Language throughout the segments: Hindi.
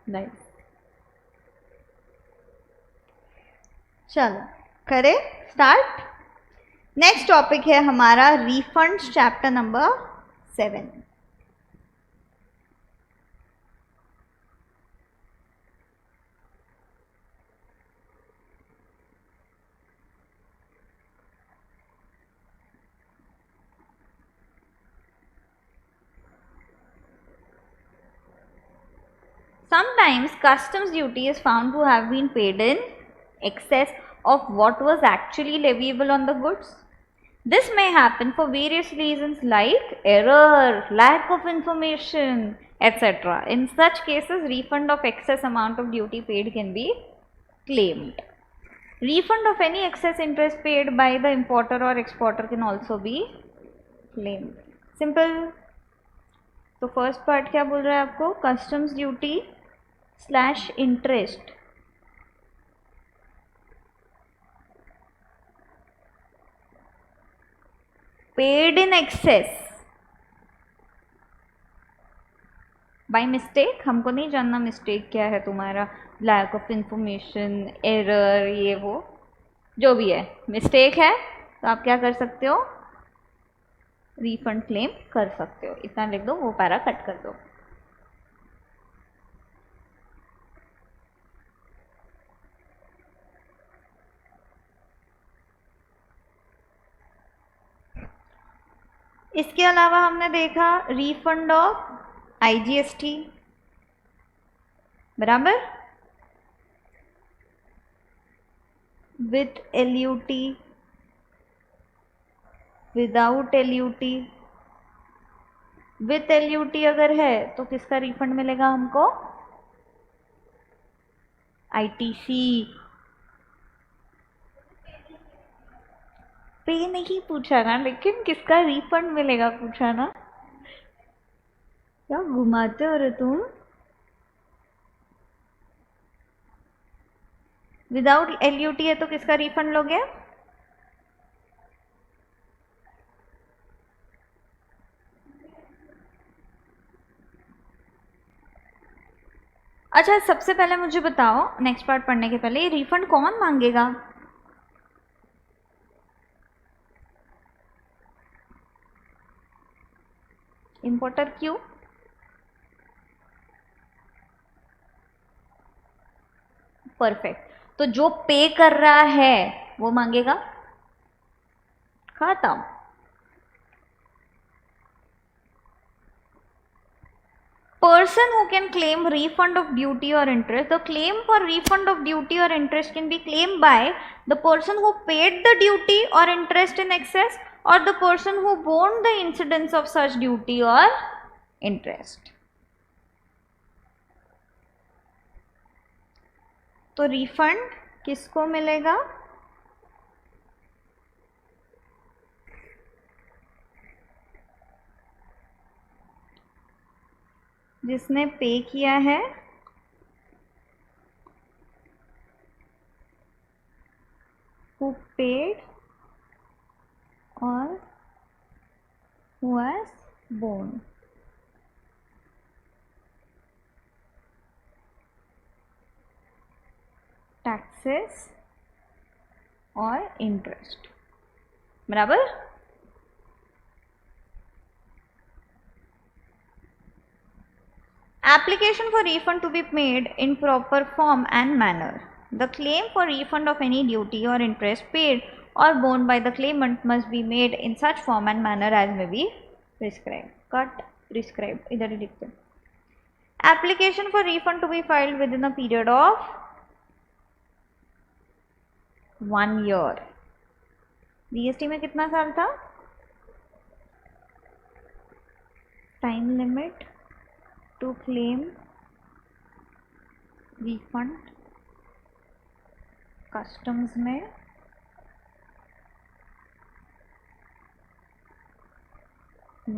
नाइस। चलो करें स्टार्ट। नेक्स्ट टॉपिक है हमारा refunds, chapter number 7। Sometimes customs duty is found to have been paid in excess of what was actually leviable on the goods. This may happen for various reasons like error, lack of information, etc. In such cases, refund of excess amount of duty paid can be claimed. Refund of any excess interest paid by the importer or exporter can also be claimed. Simple. तो फर्स्ट पार्ट क्या बोल रहा है आपको, customs duty slash interest paid in excess by mistake. हमको नहीं जानना मिस्टेक क्या है तुम्हारा, लैक ऑफ इंफॉर्मेशन, एरर, ये वो जो भी है, मिस्टेक है तो आप क्या कर सकते हो, रिफंड क्लेम कर सकते हो। इतना लिख दो, वो पैरा कट कर दो। इसके अलावा हमने देखा रिफंड ऑफ आईजीएसटी, बराबर, with LUT, without LUT. With LUT अगर है तो किसका रिफंड मिलेगा हमको, आईटीसी। पे नहीं पूछा ना, लेकिन किसका रिफंड मिलेगा पूछा ना। क्या घुमाते हो रे तुम। विदाउट एलयूटी है तो किसका रिफंड लोगे, अच्छा सबसे पहले मुझे बताओ, नेक्स्ट पार्ट पढ़ने के पहले, ये रिफंड कौन मांगेगा, इंपोर्टर। क्यों, परफेक्ट। तो जो पे कर रहा है वो मांगेगा, खत्म। Person who can claim refund of duty or interest, the claim for refund of duty or interest can be claimed by the person who paid the duty or interest in excess, or the person who borne the incidence of such duty or interest. तो रिफंड किसको मिलेगा, जिसने पे किया है, who paid or who has borne। Taxes और इंटरेस्ट, बराबर। Application for refund to be made in proper form and manner. The claim for refund of any duty or interest paid or borne by the claimant must be made in such form and manner as may be prescribed. Cut prescribed, इधर ही लिखते हैं। Application for refund to be filed within a period of 1 year. GST में कितना साल था, time limit to claim refund, customs में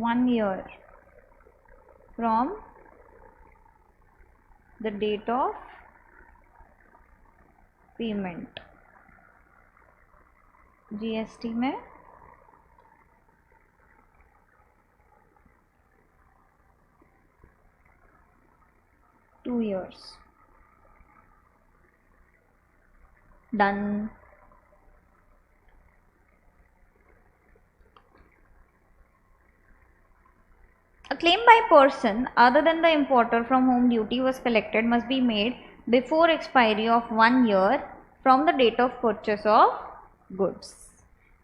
1 year from the date of payment। GST में 2 2 years. Done. A claim by person other than the importer from whom duty was collected must be made before expiry of 1 year from the date of purchase of goods.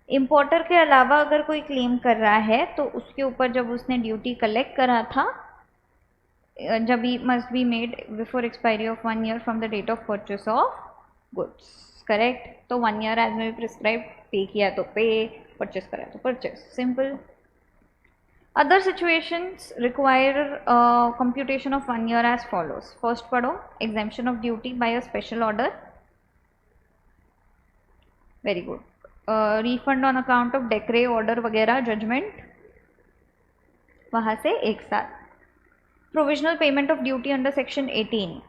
Importer के अलावा अगर कोई क्लेम कर रहा है तो उसके ऊपर जब उसने ड्यूटी कलेक्ट करा था, जब must be made before expiry of 1 year from the date of purchase of goods. Correct. तो 1 ईयर एज में प्रिस्क्राइब, पे किया तो पे, परचेस करा तो purchase. Simple. Other situations require computation of 1 year as follows. First पढ़ो, exemption of duty by a special order. Very good. Refund on account of decree, order वगैरह, judgment, वहाँ से एक साथ. Provisional payment of duty under section 18.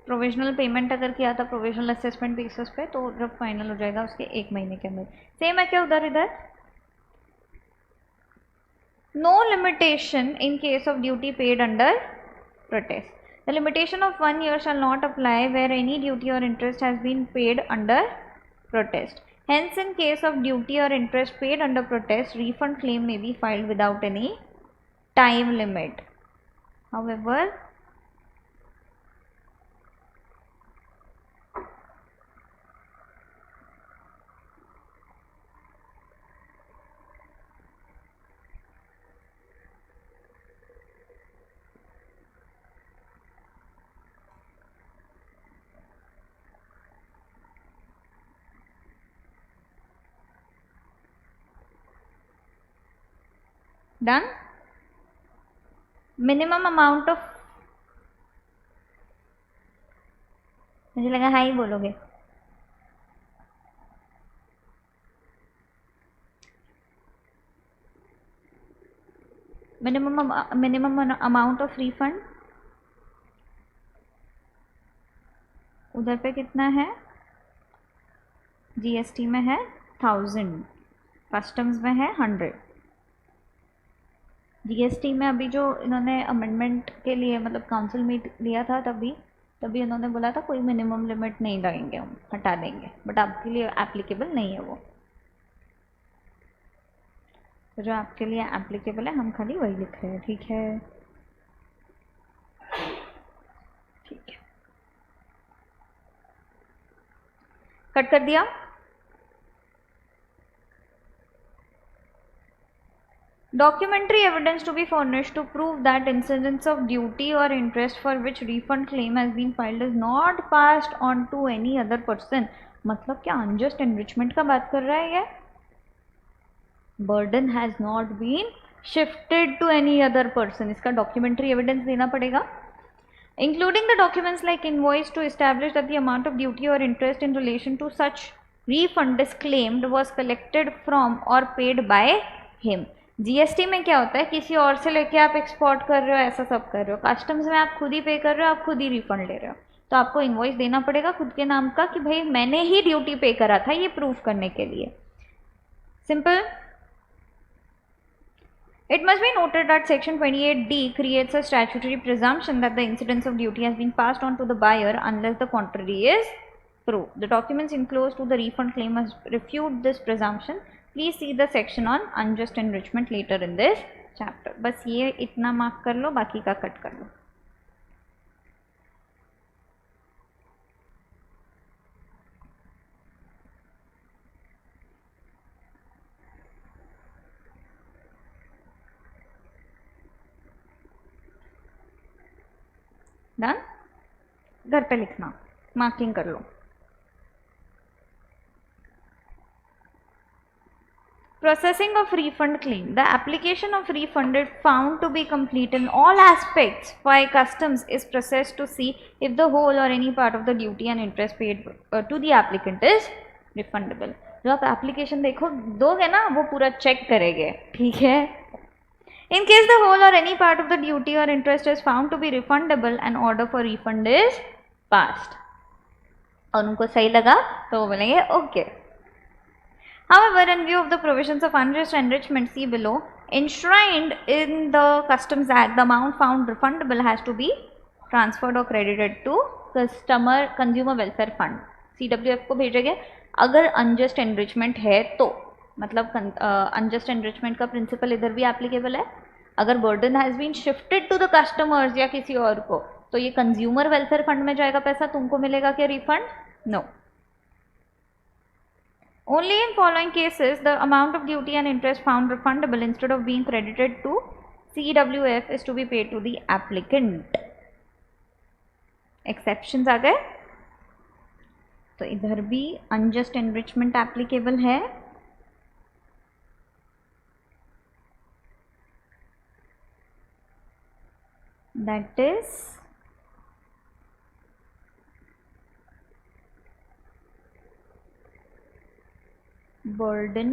Provisional payment अगर किया था प्रोविजनल असेसमेंट बेसिस पे, तो जब फाइनल हो जाएगा उसके 1 महीने के अंदर. सेम है क्या उधर इधर? No limitation in case of duty paid under protest. The limitation of 1 year shall not apply where any duty or interest has been paid under protest. Hence, in case of duty or interest paid under protest, refund claim may be filed without any time limit. However, done. Minimum amount of, मुझे लगा हाई बोलोगे. मिनिमम अमाउंट ऑफ रिफंड उधर पे कितना है? जीएसटी में है 1000, कस्टम्स में है 100. जीएसटी में अभी जो इन्होंने अमेंडमेंट के लिए मतलब काउंसिल मीट लिया था, तभी उन्होंने बोला था कोई मिनिमम लिमिट नहीं लगेंगे, हम हटा देंगे, बट आपके लिए एप्लीकेबल नहीं है वो. तो जो आपके लिए एप्लीकेबल है हम खाली वही लिख रहे हैं. ठीक है, ठीक है. कट कर दिया. Documentary evidence to be furnished to prove that incidence of duty or interest for which refund claim has been filed is not passed on to any other person. मतलब क्या unjust enrichment का बात कर रहा है ये? Burden has not been shifted to any other person. इसका documentary evidence देना पड़ेगा. Including the documents like invoice to establish that the amount of duty or interest in relation to such refund disclaimed was collected from or paid by him. GST में क्या होता है, किसी और से लेके आप एक्सपोर्ट कर रहे हो, ऐसा सब कर रहे हो. कस्टम्स में आप खुद ही पे कर रहे हो, आप खुद ही रिफंड ले रहे हो, तो आपको इनवॉइस देना पड़ेगा खुद के नाम का कि भाई मैंने ही ड्यूटी पे करा था, ये प्रूफ करने के लिए. Simple. It must be noted that section 28D creates a statutory presumption that the incidence of duty has been passed on to the buyer unless the contrary is proved. The documents enclosed to the refund claim must refute this presumption. Please see the section on unjust enrichment later in this chapter. बस ये इतना मार्क कर लो, बाकी का कट कर लो. डन. घर पे लिखना, मार्किंग कर लो. Processing of refund claim. The application of refund if found to be complete in all aspects by customs is processed to see if the whole or any part of the duty and interest paid to the applicant is refundable. जो आप application दोगे ना, वो पूरा चेक करेंगे. ठीक है. In case the whole or any part of the duty or interest is found to be refundable, an order for refund is passed. और उनको सही लगा तो वो बोलेंगे okay. However, in view of the provisions of unjust enrichment, see below, enshrined in the Customs Act, the amount found refundable has to be transferred or credited to consumer welfare fund, CWF को भेजा गया। अगर अनजस्ट एनरिचमेंट है तो मतलब अनजस्ट एनरिचमेंट का प्रिंसिपल इधर भी एप्लीकेबल है। अगर burden has been shifted to the customers या किसी और को, तो ये कंज्यूमर वेलफेयर फंड में जाएगा पैसा, तुमको मिलेगा क्या refund? No. Only in following cases the amount of duty and interest found refundable instead of being credited to CWF is to be paid to the applicant. Exceptions आ गए, तो इधर भी unjust enrichment applicable है। That is burden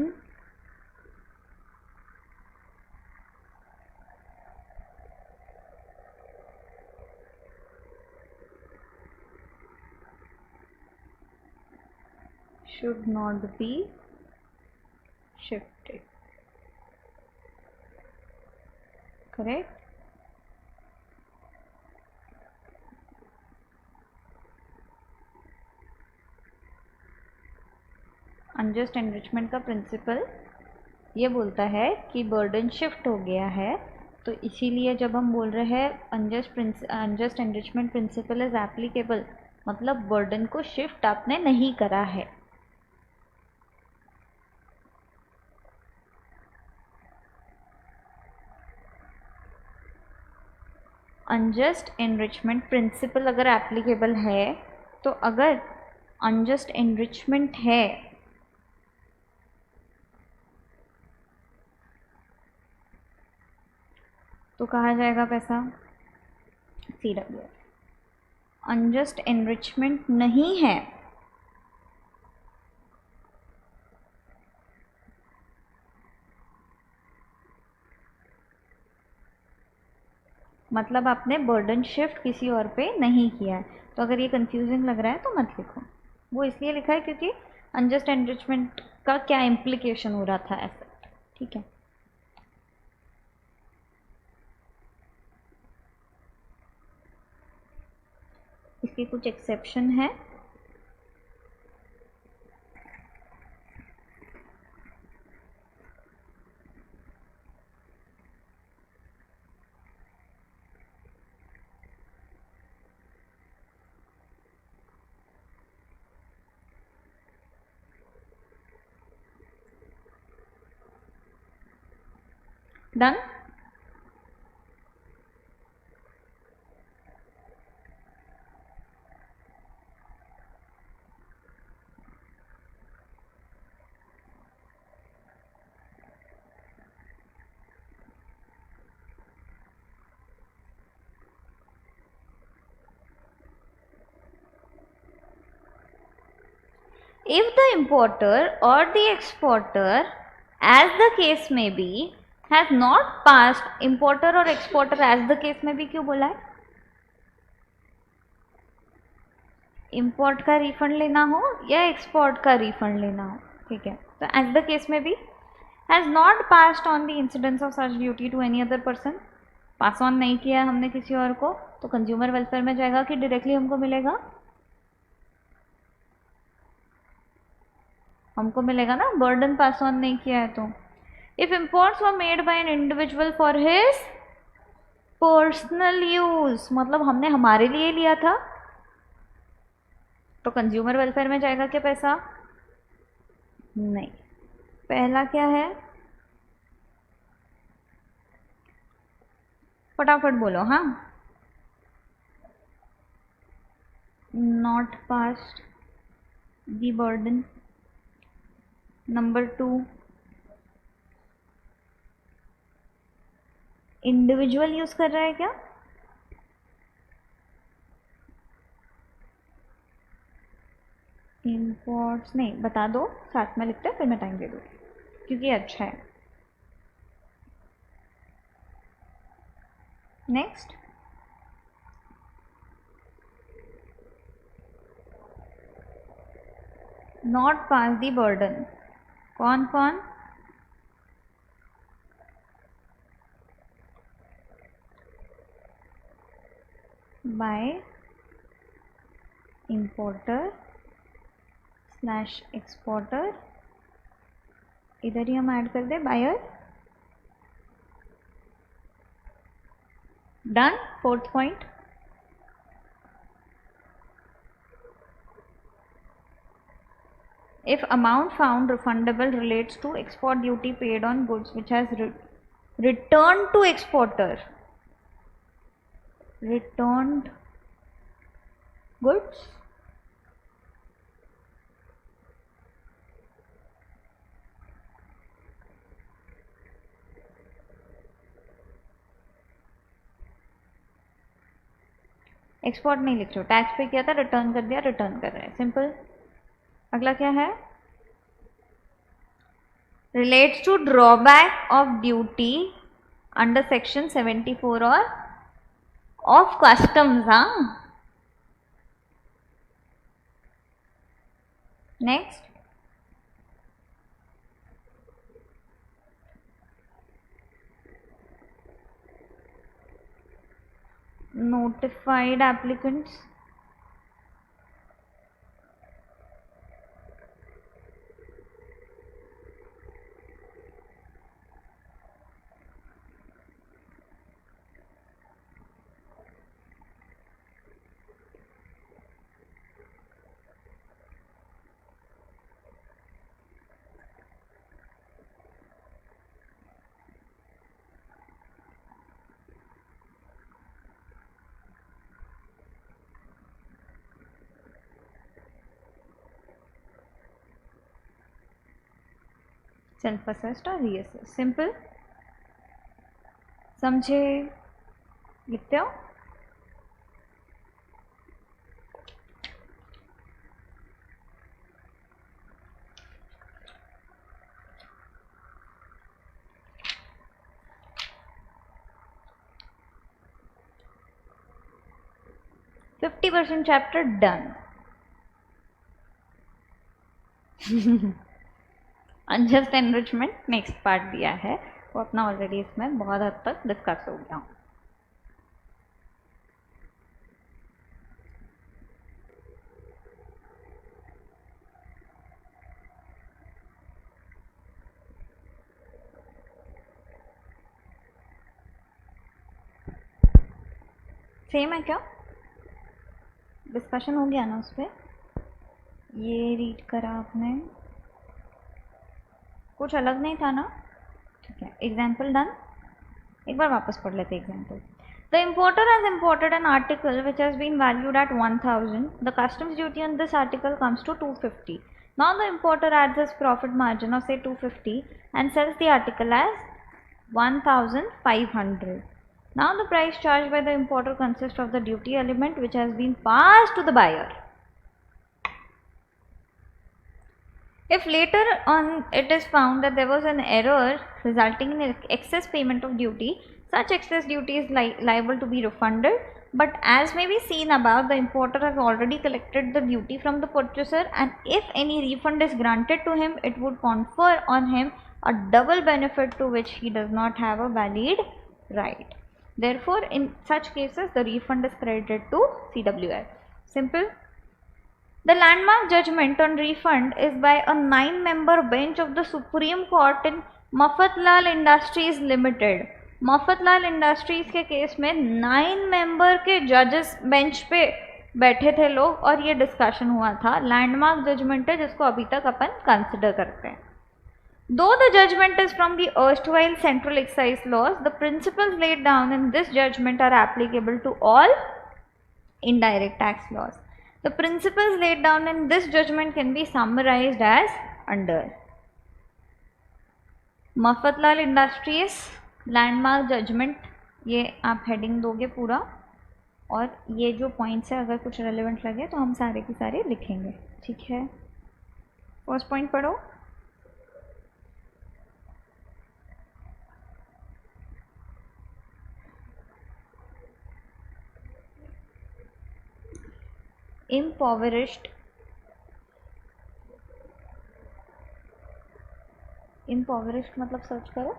should not be shifted. Correct? Unjust enrichment का प्रिंसिपल ये बोलता है कि बर्डन शिफ्ट हो गया है, तो इसीलिए जब हम बोल रहे हैं unjust enrichment principle is applicable, मतलब बर्डन को शिफ्ट आपने नहीं करा है। अनजस्ट एनरिचमेंट प्रिंसिपल अगर एप्लीकेबल है, तो अगर अनजस्ट एनरिचमेंट है तो कहा जाएगा पैसा CWF। अनजस्ट एनरिचमेंट नहीं है मतलब आपने बर्डन शिफ्ट किसी और पे नहीं किया है। तो अगर ये कंफ्यूजिंग लग रहा है तो मत लिखो, वो इसलिए लिखा है क्योंकि अनजस्ट एनरिचमेंट का क्या इम्प्लीकेशन हो रहा था ऐसा, ठीक है। इसके कुछ एक्सेप्शन है। Done. If the importer or the exporter, as the case may be, has not passed, importer और exporter as the case may be क्यों बोला है? import का refund लेना हो या export का refund लेना हो, ठीक है। तो as the case may be has not passed on the incidence of such duty to any other person, pass on नहीं किया हमने किसी और को, तो कंज्यूमर वेलफेयर में जाएगा कि डायरेक्टली हमको मिलेगा? हमको मिलेगा ना, बर्डन पास ऑन नहीं किया है तो। If imports were made by an individual for his personal use, मतलब हमने हमारे लिए लिया था, तो कंज्यूमर वेलफेयर में जाएगा क्या पैसा? नहीं। पहला क्या है, फटाफट बोलो। हाँ, not passed the burden. Number 2, individual use कर रहा है क्या? इंपोर्ट्स नहीं, बता दो, साथ में लिखते हैं फिर मैं टाइम दे दूँगी क्योंकि अच्छा है। Next, not pass the burden, कौन कौन? बाय इंपोर्टर स्लैश एक्सपोर्टर, इधर ही हम ऐड कर दे buyer. Done. Fourth point, if amount found refundable relates to export duty paid on goods which has returned to exporter, returned goods, export नहीं लिख रहे हो, टैक्स पे किया था, रिटर्न कर दिया, रिटर्न कर रहे हैं, सिंपल। अगला क्या है? Relates to drawback of duty under section 74 और ऑफ कस्टम्स। हाँ, next, notified applicants, self assessed और रीअसेस, सिंपल। समझे? लिखते हो? %50 chapter done. Unjust enrichment next part दिया है, वो अपना ऑलरेडी इसमें बहुत हद तक डिस्कस हो गया। सेम है क्या? डिस्कशन हो गया ना उस पर? ये रीड करा आपने, कुछ अलग नहीं था ना? ठीक है, एग्जाम्पल डन। एक बार वापस पढ़ लेते example. The importer has imported an article which has been valued at 1000. The customs duty on this article comes to 250. Now the importer adds his profit margin of say 250 and sells the article as 1500. Now the price charged by the importer consists of the duty element which has been passed to the buyer. If later on it is found that there was an error resulting in excess payment of duty, such excess duty is liable to be refunded, but as may be seen above, the importer has already collected the duty from the purchaser, and if any refund is granted to him, it would confer on him a double benefit to which he does not have a valid right. Therefore, in such cases, the refund is credited to CWF. Simple. The landmark judgment on refund is by a 9-member bench of the Supreme Court in Mafatlal Industries Limited. Mafatlal industries के केस में 9 मेंबर के जजेस बेंच पे बैठे थे लोग और ये डिस्कशन हुआ था। लैंडमार्क जजमेंट है जिसको अभी तक अपन कंसिडर करते हैं। Though the judgment is from the erstwhile central excise laws, the principles laid down in this judgment are applicable to all indirect tax laws. The principles laid down in this judgment can be summarized as under. Mafatlal industries landmark judgment, ये आप हेडिंग दोगे पूरा, और ये जो पॉइंट्स है अगर कुछ रेलेवेंट लगे तो हम सारे के सारे लिखेंगे, ठीक है? फर्स्ट पॉइंट पढ़ो। impoverished इम्पोवरिश्ड मतलब सर्च करो।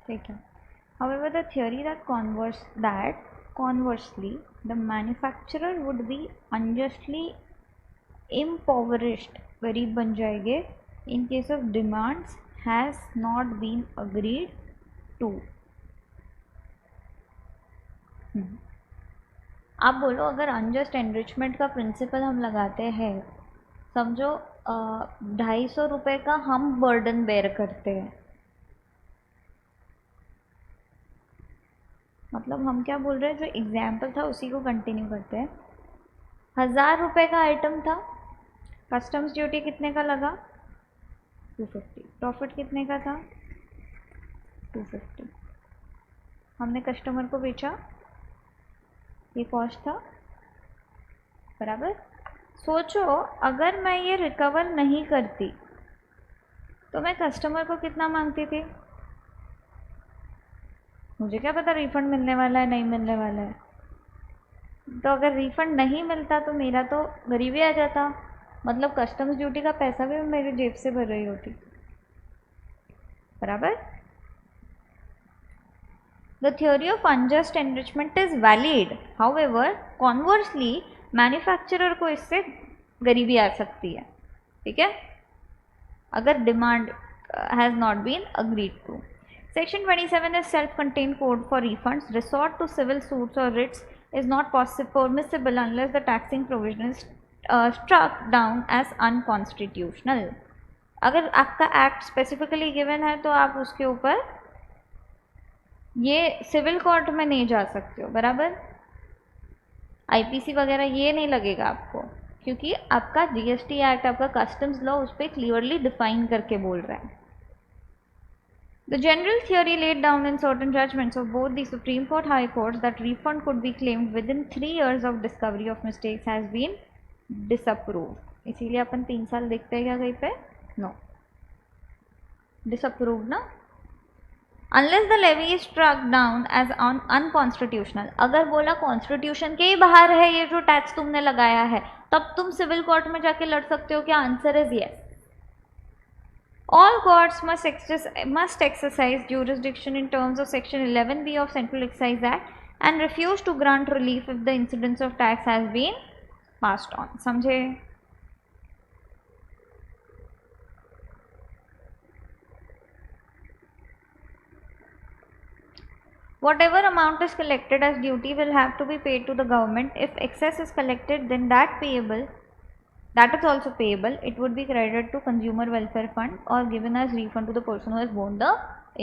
ठीक है। However, the theory that conversely the manufacturer would be unjustly impoverished, गरीब बन जाएंगे in case of demands has not been agreed to। आप बोलो अगर अनजस्ट एनरिचमेंट का प्रिंसिपल हम लगाते हैं, समझो 250 का हम बर्डन बेयर करते हैं, मतलब हम क्या बोल रहे हैं, जो एग्जाम्पल था उसी को कंटिन्यू करते हैं। 1000 का आइटम था, कस्टम्स ड्यूटी कितने का लगा 250, प्रॉफिट कितने का था 250, हमने कस्टमर को बेचा, ये कॉस्ट था, बराबर। सोचो अगर मैं ये रिकवर नहीं करती तो मैं कस्टमर को कितना मांगती थी, मुझे क्या पता रिफंड मिलने वाला है नहीं मिलने वाला है। तो अगर रिफंड नहीं मिलता तो मेरा तो गरीबी आ जाता, मतलब कस्टम्स ड्यूटी का पैसा भी मैं मेरी जेब से भर रही होती, बराबर। The theory of unjust enrichment is valid. However, conversely, manufacturer को इससे गरीबी आ सकती है, ठीक है, अगर demand has not been agreed to. Section 27 is self-contained code for refunds. Resort to civil suits or writs is not permissible unless the taxing provision is struck down as unconstitutional. अगर आपका एक्ट स्पेसिफिकली गिवन है तो आप उसके ऊपर ये सिविल कोर्ट में नहीं जा सकते हो, बराबर। आईपीसी वगैरह ये नहीं लगेगा आपको, क्योंकि आपका जीएसटी एक्ट, आपका कस्टम्स लॉ उस पर क्लियरली डिफाइन करके बोल रहा है। The general theory laid down in certain judgments of both the Supreme Court, High Courts that refund could be claimed within 3 years of discovery of mistakes has been disapproved. इसीलिए अपन 3 साल देखते हैं क्या कहीं पे, नो, disapproved ना। Unless the levy is struck down as unconstitutional, अगर बोला कॉन्स्टिट्यूशन के ही बाहर है ये जो टैक्स तुमने लगाया है, तब तुम सिविल कोर्ट में जाके लड़ सकते हो क्या, answer is yes. All courts must exercise jurisdiction in terms of Section 11B of Central Excise Act and refuse to grant relief if the incidence of tax has been passed on. समझे? Whatever amount is collected as duty will have to be paid to the government. If excess is collected, then that is also payable. It would be credited to consumer welfare fund or given as refund to the person who has borne the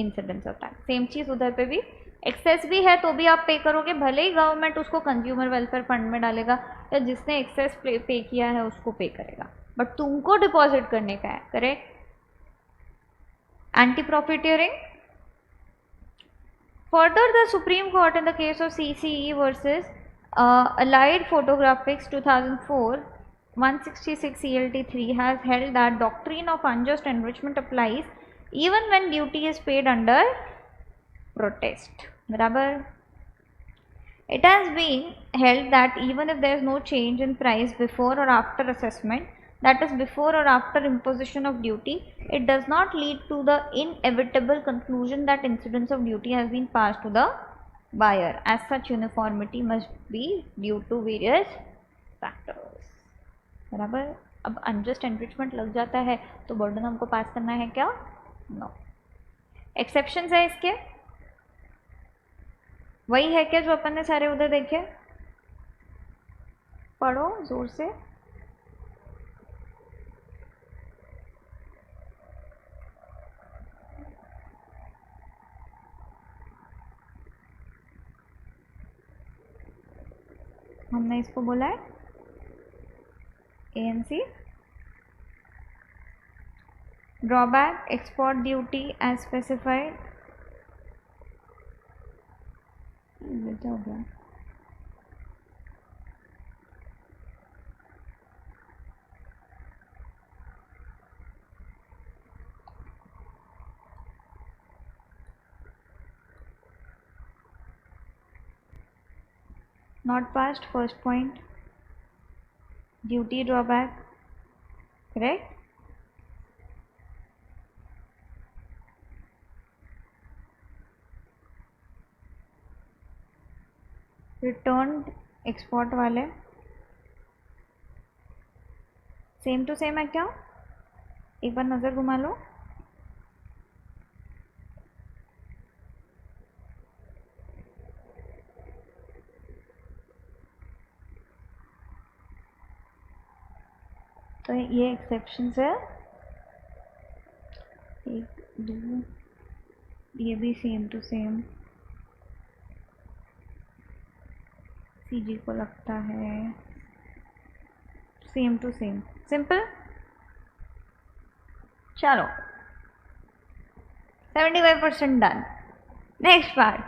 incidence of tax. Same चीज़ उधर पे भी, एक्सेस भी है तो भी आप पे करोगे, भले ही गवर्नमेंट उसको कंज्यूमर वेलफेयर फंड में डालेगा या जिसने एक्सेस पे किया है उसको पे करेगा, बट तुमको डिपॉजिट करने का है, correct. Anti profiteering. Further, the Supreme Court in the case of CCE versus Allied Photographics 2004 166 CLT3 has held that doctrine of unjust enrichment applies even when duty is paid under protest, बराबर। It has been held that even if there is no change in price before or after assessment, that is before or after imposition of duty, it does not lead to the inevitable conclusion that incidence of duty has been passed to the buyer. As such, uniformity must be due to various factors, बराबर। अब अनजस्ट एनरिचमेंट लग जाता है तो बर्डन हमको पास करना है क्या, नो। एक्सेप्शंस है इसके, वही है क्या जो अपन ने सारे उधर देखे, पढ़ो जोर से। हमने इसको बोला है ANC, drawback, export duty as specified, क्या हो गया? Not passed, first point. Duty drawback, correct? Returned export वाले सेम टू सेम है क्या? एक बार नज़र घुमा लो. तो ये एक्सेप्शंस है. एक दो, ये भी सेम टू सेम. सीजी को लगता है सेम टू सेम. सिंपल. चलो 75% done. Next part.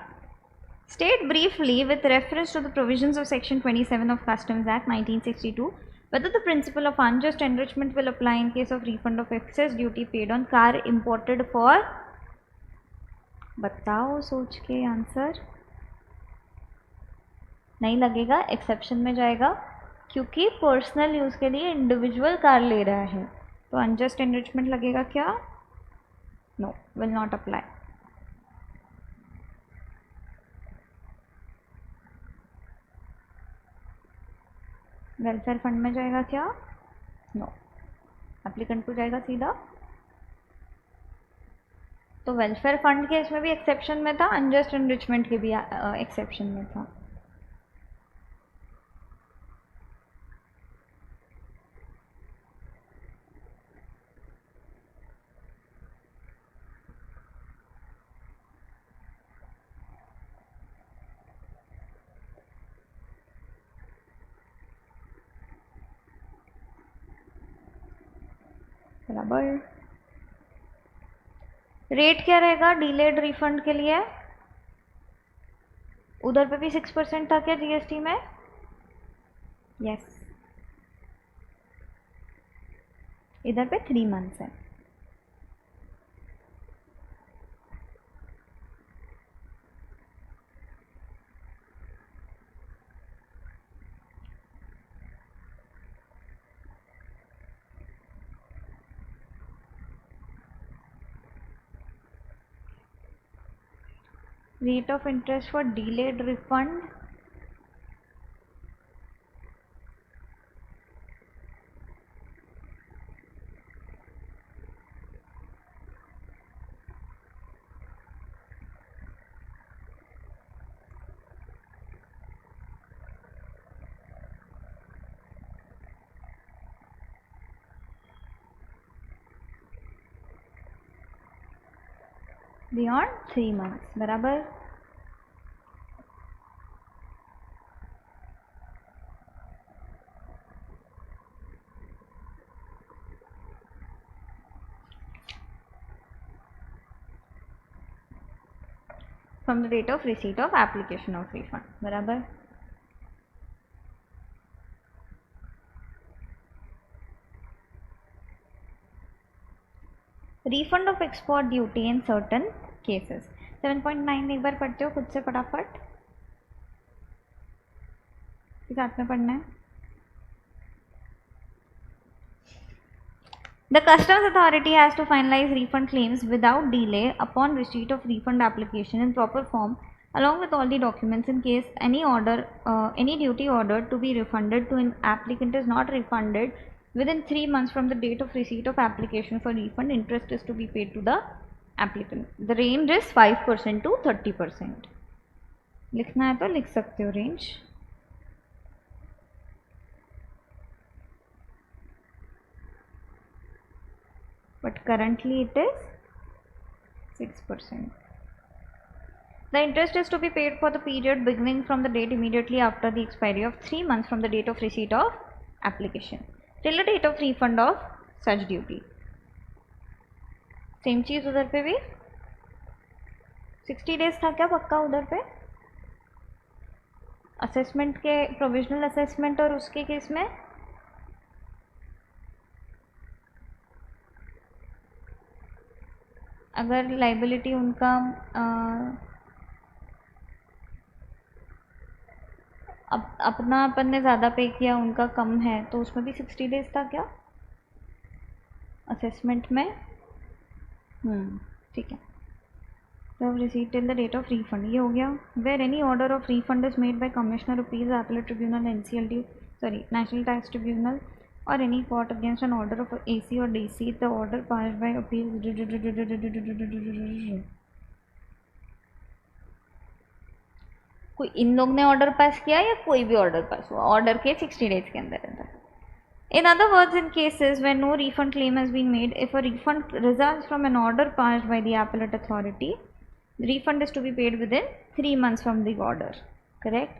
State briefly with reference to the provisions of Section 27 of Customs Act 1962 whether the principle of unjust enrichment will apply in case of refund of excess duty paid on car imported for. बताओ सोच के आंसर. नहीं लगेगा, एक्सेप्शन में जाएगा क्योंकि पर्सनल यूज़ के लिए इंडिविजुअल कार ले रहा है. तो अनजस्ट एनरिचमेंट लगेगा क्या? No, will not apply. Welfare fund में जाएगा क्या? नो, एप्लीकेंट को जाएगा सीधा. तो वेलफेयर फंड के इसमें भी एक्सेप्शन में था, अनजस्ट एनरिचमेंट के भी एक्सेप्शन में था. बराबर. रेट क्या रहेगा डिलेड रिफंड के लिए? उधर पे भी 6% था क्या जीएसटी में? यस. इधर पे 3 मंथ्स है. Rate of interest for delayed refund. Beyond 3 months. बराबर. From the date of receipt of application of refund. बराबर. Refund of export duty in certain cases. 7.9 एक बार पढ़ते हो खुद से फटाफट. साथ में पढ़ना है. The Customs Authority has to finalize refund claims without delay upon receipt of refund application in proper form along with all the documents. In case any duty ordered to be refunded to an applicant is not refunded within 3 months from the date of receipt of application for refund, interest is to be paid to the applicant. The range is 5% to 30%. लिखना है तो लिख सकते हो range. But currently it is 6%. The interest is to be paid for the period beginning from the date immediately after the expiry of 3 months from the date of receipt of application till the date of refund of such duty. Same चीज़ उधर पे भी 60 डेज था क्या पक्का उधर पे? असेसमेंट के प्रोविजनल असेसमेंट और उसके केस में अगर लाइबिलिटी उनका अपना अपन ने ज़्यादा पे किया, उनका कम है, तो उसमें भी 60 डेज था क्या असेसमेंट में? ठीक है। तो receipt till the date of refund, ये हो गया। Where any order of refund is made by commissioner appeals appellate tribunal NCLT sorry national tax tribunal और any court against an order of AC और DC, the order pass by appeal. कोई इन लोग ने ऑर्डर पास किया या कोई भी ऑर्डर पास हुआ, ऑर्डर के 60 डेज के अंदर अंदर। In other words, in cases where no refund claim has been made, if a refund results from an order passed by the appellate authority, the refund is to be paid within 3 months from the order. Correct?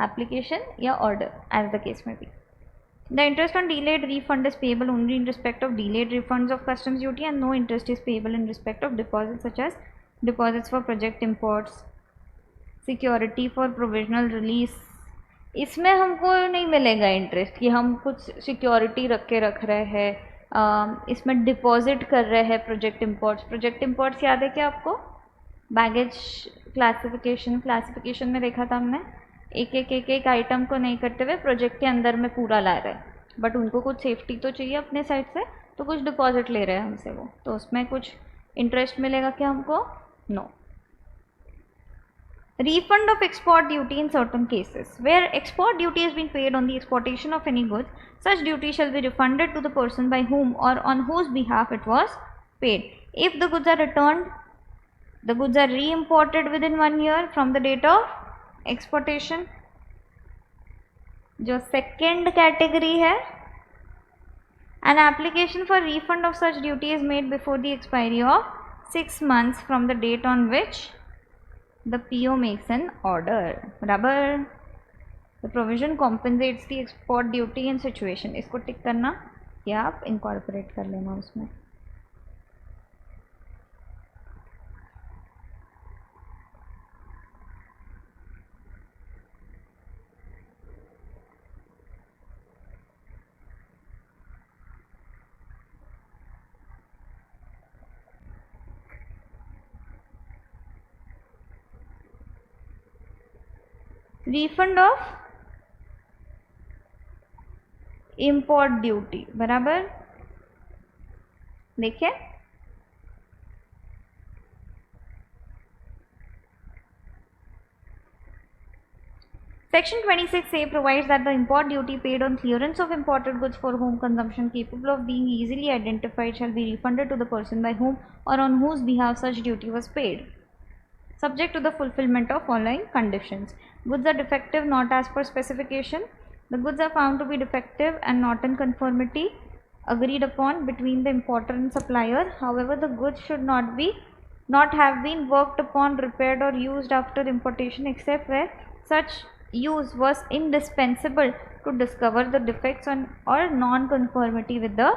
Application या order, as the case may be. The interest on delayed refund is payable only in respect of delayed refunds of customs duty, and no interest is payable in respect of deposits such as deposits for project imports, security for provisional release. इसमें हमको नहीं मिलेगा इंटरेस्ट कि हम कुछ सिक्योरिटी रख रहे हैं, इसमें डिपॉजिट कर रहे हैं प्रोजेक्ट इंपोर्ट्स याद है क्या आपको? बैगेज क्लासिफिकेशन में देखा था हमने, एक आइटम को नहीं करते हुए प्रोजेक्ट के अंदर में पूरा ला रहे हैं, बट उनको कुछ सेफ्टी तो चाहिए अपने साइड से, तो कुछ डिपॉजिट ले रहे हैं हमसे वो, तो उसमें कुछ इंटरेस्ट मिलेगा क्या हमको? No. Refund of export duty in certain cases. Where export duty has been paid on the exportation of any goods, such duty shall be refunded to the person by whom or on whose behalf it was paid. If the goods are returned, the goods are re-imported within 1 year from the date of exportation. जो second category है, an application for refund of such duty is made before the expiry of 6 months from the date on which the PO makes an order. बराबर? The provision compensates the export duty in situation. इसको टिक करना या आप incorporate कर लेना उसमें। रिफंड ऑफ इंपोर्ट ड्यूटी, बराबर? देखिए Section 26A provides that the import duty paid on clearance of imported goods for home consumption capable of being easily identified shall be refunded to the person by whom or on whose behalf such duty was paid, subject to the fulfillment of following conditions. Goods are defective not as per specification. The goods are found to be defective and not in conformity agreed upon between the importer and supplier. However, the goods should not have been worked upon, repaired or used after importation except where such use was indispensable to discover the defects or non-conformity with the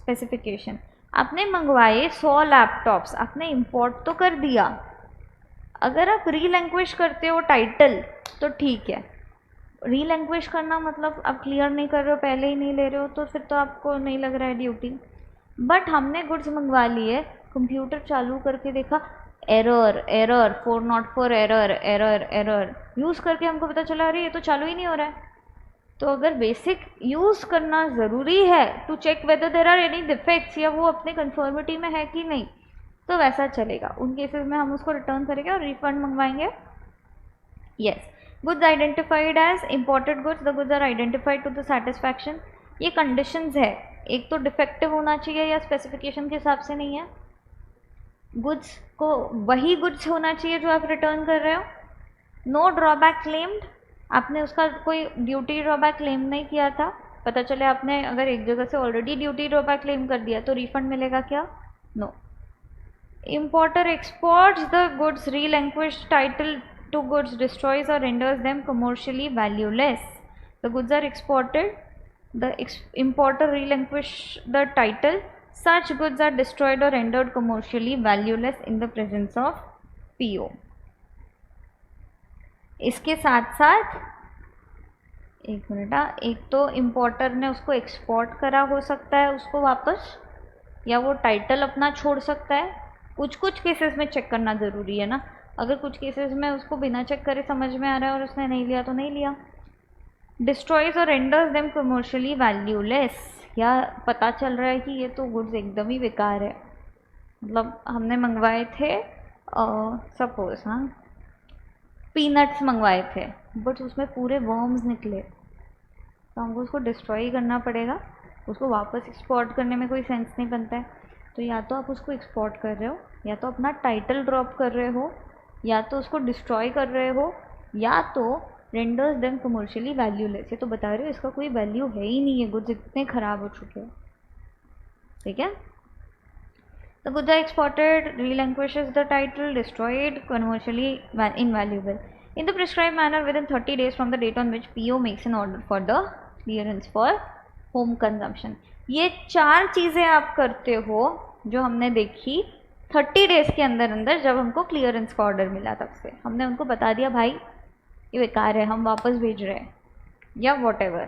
specification. आपने मंगवाए 100 लैपटॉप्स, आपने इंपोर्ट तो कर दिया, अगर आप रीलैंग्वेज करते हो टाइटल तो ठीक है, रीलैंग्वेज करना मतलब आप क्लियर नहीं कर रहे हो, पहले ही नहीं ले रहे हो, तो फिर तो आपको नहीं लग रहा है ड्यूटी। बट हमने गुड्स मंगवा लिए, कंप्यूटर चालू करके देखा, एरर 404 एरर यूज़ करके हमको पता चला अरे ये तो चालू ही नहीं हो रहा है। तो अगर बेसिक यूज़ करना ज़रूरी है to check whether there are any defects या वो अपने कंफर्मिटी में है कि नहीं, तो वैसा चलेगा। उन केसेस में हम उसको रिटर्न करेंगे और रिफंड मंगवाएंगे। Yes, goods identified as imported goods, the goods are identified to the satisfaction. ये कंडीशंस है, एक तो डिफेक्टिव होना चाहिए या स्पेसिफिकेशन के हिसाब से नहीं है, गुड्स को वही गुड्स होना चाहिए जो आप रिटर्न कर रहे हो, नो ड्रॉबैक क्लेम्ड, आपने उसका कोई ड्यूटी ड्रॉबैक क्लेम नहीं किया था, पता चले आपने अगर एक जगह से ऑलरेडी ड्यूटी ड्रॉबैक क्लेम कर दिया तो रिफंड मिलेगा क्या? No. Importer exports the goods, relinquished title to goods, destroys or renders them commercially valueless. The goods are exported, the importer relinquishes the title, such goods are destroyed or rendered commercially valueless in the presence of PO. इसके साथ साथ एक मिनट, एक तो इम्पोर्टर ने उसको एक्सपोर्ट करा हो सकता है उसको वापस, या वो टाइटल अपना छोड़ सकता है। कुछ कुछ केसेस में चेक करना ज़रूरी है ना, अगर कुछ केसेस में उसको बिना चेक करे समझ में आ रहा है और उसने नहीं लिया तो नहीं लिया। डिस्ट्रॉयज और रेंडर्स देम कमर्शियली वैल्यूलेस, या पता चल रहा है कि ये तो गुड्स एकदम ही बेकार है, मतलब हमने मंगवाए थे सपोज पीनट्स मंगवाए थे बट उसमें पूरे वर्म्स निकले, तो हमको उसको डिस्ट्रॉय करना पड़ेगा, उसको वापस एक्सपोर्ट करने में कोई सेंस नहीं बनता है। तो या तो आप उसको एक्सपोर्ट कर रहे हो, या तो अपना टाइटल ड्रॉप कर रहे हो, या तो उसको डिस्ट्रॉय कर रहे हो, या तो रेंडर्स देम कमर्शियली वैल्यूलेस, ये तो बता रहे हो इसका कोई वैल्यू है ही नहीं है, गुड्स इतने ख़राब हो चुके हैं। ठीक है, the goods are exported, relinquishes the title, destroyed, commercially invaluable in the prescribed manner within 30 days from the date on which PO makes an order for the clearance for home consumption। ये 4 चीज़ें आप करते हो जो हमने देखी 30 डेज के अंदर अंदर, जब हमको क्लियरेंस का ऑर्डर मिला तब से हमने उनको बता दिया भाई ये बेकार है, हम वापस भेज रहे हैं या whatever।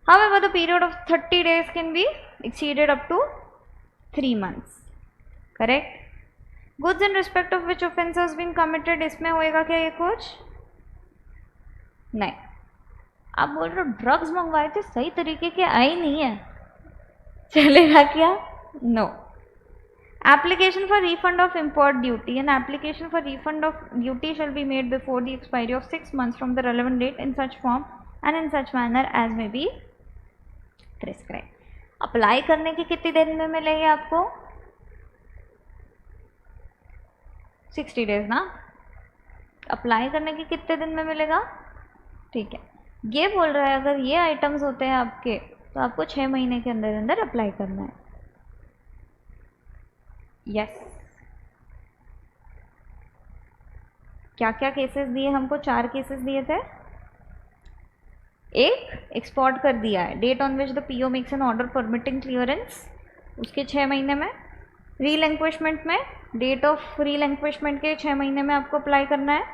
However, the period of 30 days can be exceeded up to 3 months, correct? Goods in respect of which offence has been committed, इसमें होएगा क्या ये कुछ नहीं। आप बोल रहे हो ड्रग्स मंगवाए थे सही तरीके के आए नहीं है, चलेगा क्या? No. Application for refund of import duty, an application for refund of duty shall be made before the expiry of 6 months from the relevant date in such form and in such manner as may be prescribed। Apply करने के कितने दिन में मिलेंगे आपको? 60 डेज ना। अप्लाई करने के कितने दिन में मिलेगा? ठीक है, ये बोल रहा है अगर ये आइटम्स होते हैं आपके तो आपको 6 महीने के अंदर अंदर अप्लाई करना है। यस। क्या क्या केसेस दिए हमको? 4 केसेस दिए थे। एक, एक्सपोर्ट कर दिया है, date on which the PO makes an order permitting clearance, उसके 6 महीने में। रीलैंक्विशमेंट में डेट ऑफ रीलैंक्विशमेंट के 6 महीने में आपको अप्लाई करना है।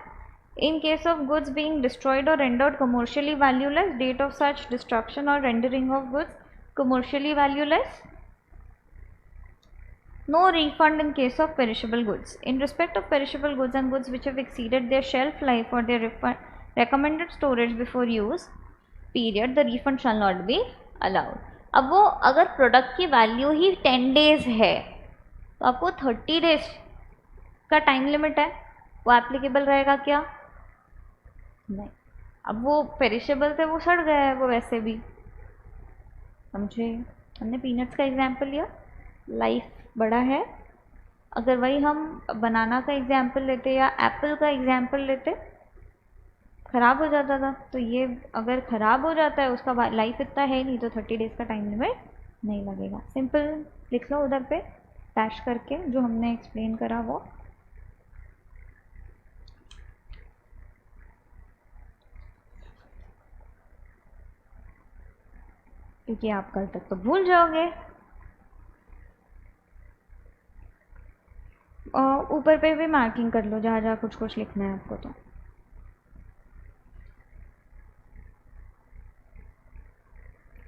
In case of goods being destroyed और rendered commercially valueless, date of such destruction और rendering of goods commercially valueless. No refund in case of perishable goods. In respect of perishable goods and goods which have exceeded their shelf life or their recommended storage before use period, the refund shall not be allowed। अब वो अगर प्रोडक्ट की वैल्यू ही 10 डेज है तो आपको 30 डेज का टाइम लिमिट है, वो एप्लीकेबल रहेगा क्या? नहीं। अब वो पेरिशेबल थे, वो सड़ गया है वो वैसे भी, समझे? हमने पीनट्स का एग्जाम्पल लिया, लाइफ बड़ा है। अगर वही हम बनाना का एग्जाम्पल लेते या एप्पल का एग्जाम्पल लेते, ख़राब हो जाता था। तो ये अगर ख़राब हो जाता है, उसका लाइफ इतना है नहीं, तो 30 डेज़ का टाइम लिमिट नहीं लगेगा। सिंपल लिख लो उधर पे डैश करके जो हमने एक्सप्लेन करा वो। क्योंकि आप कल तक तो भूल जाओगे। और ऊपर पे भी मार्किंग कर लो जहाँ जहाँ कुछ कुछ लिखना है आपको। तो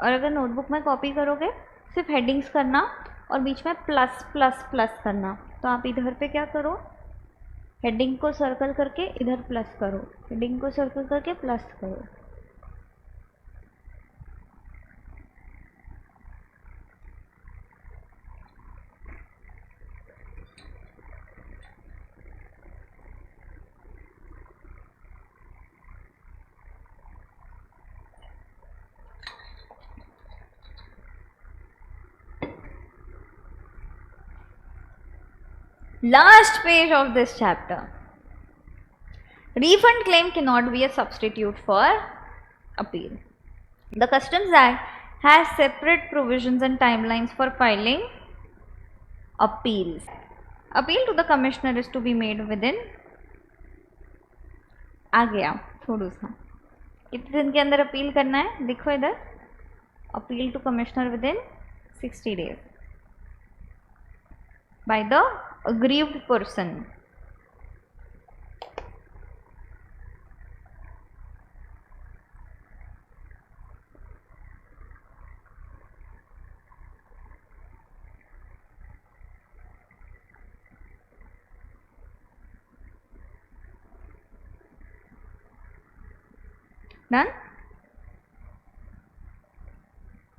और अगर नोटबुक में कॉपी करोगे सिर्फ हेडिंग्स करना और बीच में प्लस प्लस प्लस करना। तो आप इधर पे क्या करो, हेडिंग को सर्कल करके इधर प्लस करो, हेडिंग को सर्कल करके प्लस करो। Last page of this chapter. Refund claim cannot be a substitute for appeal. The Customs Act has separate provisions and timelines for filing appeals. Appeal to the commissioner is to be made within, आ गया थोड़ा सा, कितने दिन के अंदर अपील करना है? देखो इधर, appeal to commissioner within 60 days by the aggrieved person। Done.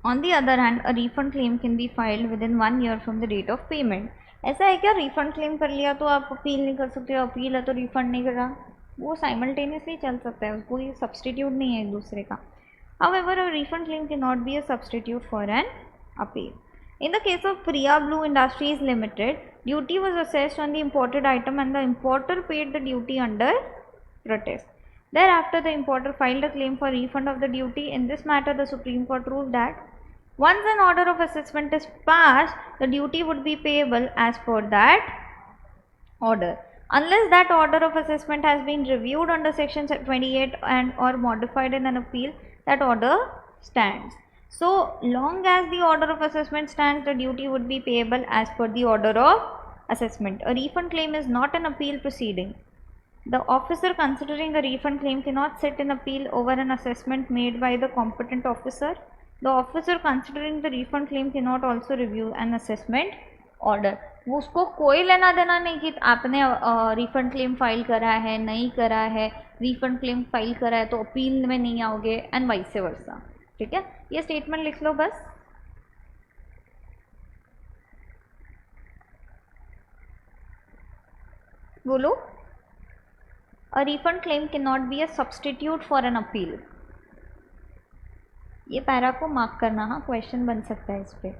On the other hand, a refund claim can be filed within 1 year from the date of payment. ऐसा है क्या, रिफंड क्लेम कर लिया तो आप अपील नहीं कर सकते, अपील है तो रिफंड नहीं करा, वो साइमल्टेनियसली चल सकता है, कोई सब्सटीट्यूट नहीं है एक दूसरे का. However, a refund claim cannot be a substitute for an appeal. In the case of Priya Blue Industries Limited, duty was assessed on the imported item and the importer paid the duty under protest. Thereafter, the importer filed a claim for refund of the duty. In this matter, the Supreme Court ruled that once an order of assessment is passed, the duty would be payable as per that order, unless that order of assessment has been reviewed under section 28 and or modified in an appeal, that order stands. So long as the order of assessment stands, the duty would be payable as per the order of assessment. A refund claim is not an appeal proceeding. The officer considering a refund claim cannot sit in appeal over an assessment made by the competent officer. The officer considering the refund claim cannot also review an assessment order. उसको कोई लेना देना नहीं कि आपने रिफंड क्लेम फाइल करा है नहीं करा है, रिफंड क्लेम फाइल करा है तो अपील में नहीं आओगे एंड वाइस वर्सा. ठीक है, ये स्टेटमेंट लिख लो बस. बोलो. A refund claim cannot be a substitute for an appeal. ये पैरा को मार्क करना, हाँ क्वेश्चन बन सकता है इस पर.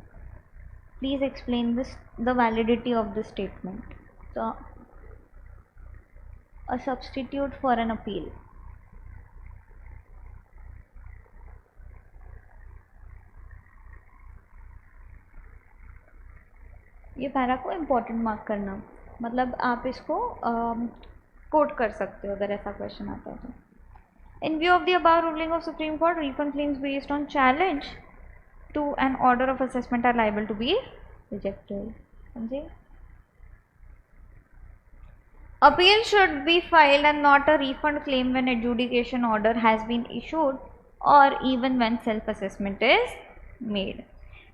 Please explain this the validity of this statement. तो a substitute for an appeal. ये पैरा को इम्पोर्टेंट मार्क करना, मतलब आप इसको कोट कर सकते हो अगर ऐसा क्वेश्चन आता है तो. In view of the above ruling of Supreme Court, refund claims based on challenge to an order of assessment are liable to be rejected. समझे? Appeal should be filed and not a refund claim when adjudication order has been issued or even when self-assessment is made.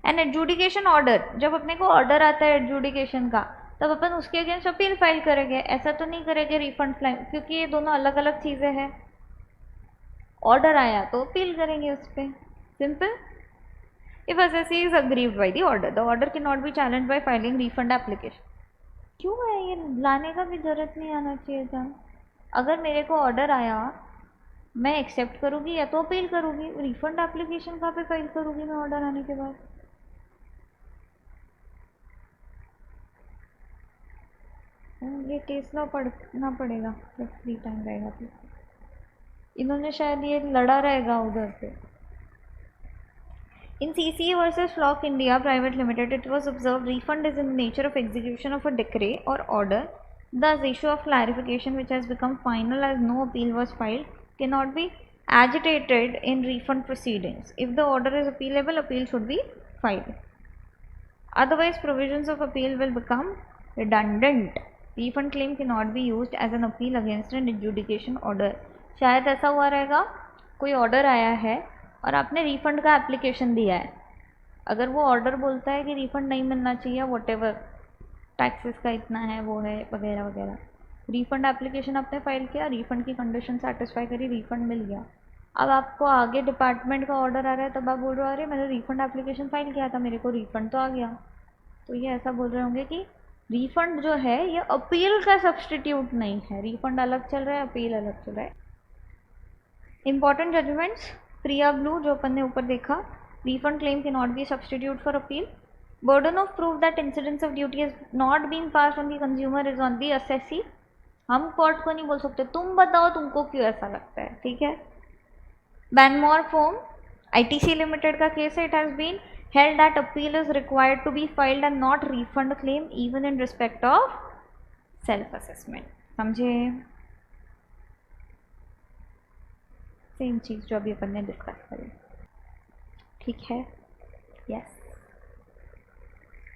An adjudication order, जब अपने को order आता है adjudication का, तब अपन उसके अगेंस्ट अपील फाइल करेंगे. ऐसा तो नहीं करेंगे रिफंड क्लेम, क्योंकि ये दोनों अलग अलग चीज़ें हैं. ऑर्डर आया तो अपील करेंगे उस पर. Simple. If SSC is aggrieved by the order, the order can not be challenged bye filing refund application. क्यों है ये, लाने का भी जरूरत नहीं आना चाहिए था. अगर मेरे को ऑर्डर आया, मैं एक्सेप्ट करूँगी या तो अपील करूँगी. रिफंड एप्लीकेशन कहाँ पे फाइल करूँगी मैं ऑर्डर आने के बाद. ये केस लॉ पढ़ना पड़ेगा जब फ्री टाइम रहेगा तो. इन्होंने शायद ये लड़ा रहेगा उधर पे. In CCA versus Flock India Private Limited, it was observed refund is in the nature of execution of a decree or order. Thus, issue of clarification which has become final as no appeal was filed cannot be agitated in refund proceedings. If the order is appealable, appeal should be filed. Otherwise, provisions of appeal will become redundant. Refund claim cannot be used as an appeal against an adjudication order. शायद ऐसा हुआ रहेगा, कोई ऑर्डर आया है और आपने रिफ़ंड का एप्लीकेशन दिया है. अगर वो ऑर्डर बोलता है कि रिफ़ंड नहीं मिलना चाहिए, वॉटेवर टैक्सेस का इतना है वो है वगैरह वगैरह, रिफ़ंड एप्लीकेशन आपने फाइल किया, रिफ़ंड की कंडीशन सेटिस्फाई करी, रिफ़ंड मिल गया. अब आपको आगे डिपार्टमेंट का ऑर्डर आ रहा है, तब आप बोल रहे हो अरे मैंने रिफ़ंड एप्लीकेशन फाइल किया था, मेरे को रिफ़ंड तो आ गया. तो ये ऐसा बोल रहे होंगे कि रिफ़ंड जो है ये अपील का सब्सटीट्यूट नहीं है. रिफ़ंड अलग चल रहा है, अपील अलग चल रहा है. Important judgments. प्रिया ब्लू जो अपन ने ऊपर देखा, refund claim cannot be substitute for appeal. Burden of proof that incidence of duty has not been passed on the consumer is on the assessee. हम कोर्ट को नहीं बोल सकते तुम बताओ तुमको क्यों ऐसा लगता है. ठीक है. Banmore Foam ITC Limited का केस है. It has been held that appeal is required to be filed and not refund claim even in respect of self assessment. समझे. सेम चीज़ जो अभी अपन ने डिस्कस करी. ठीक है. यस.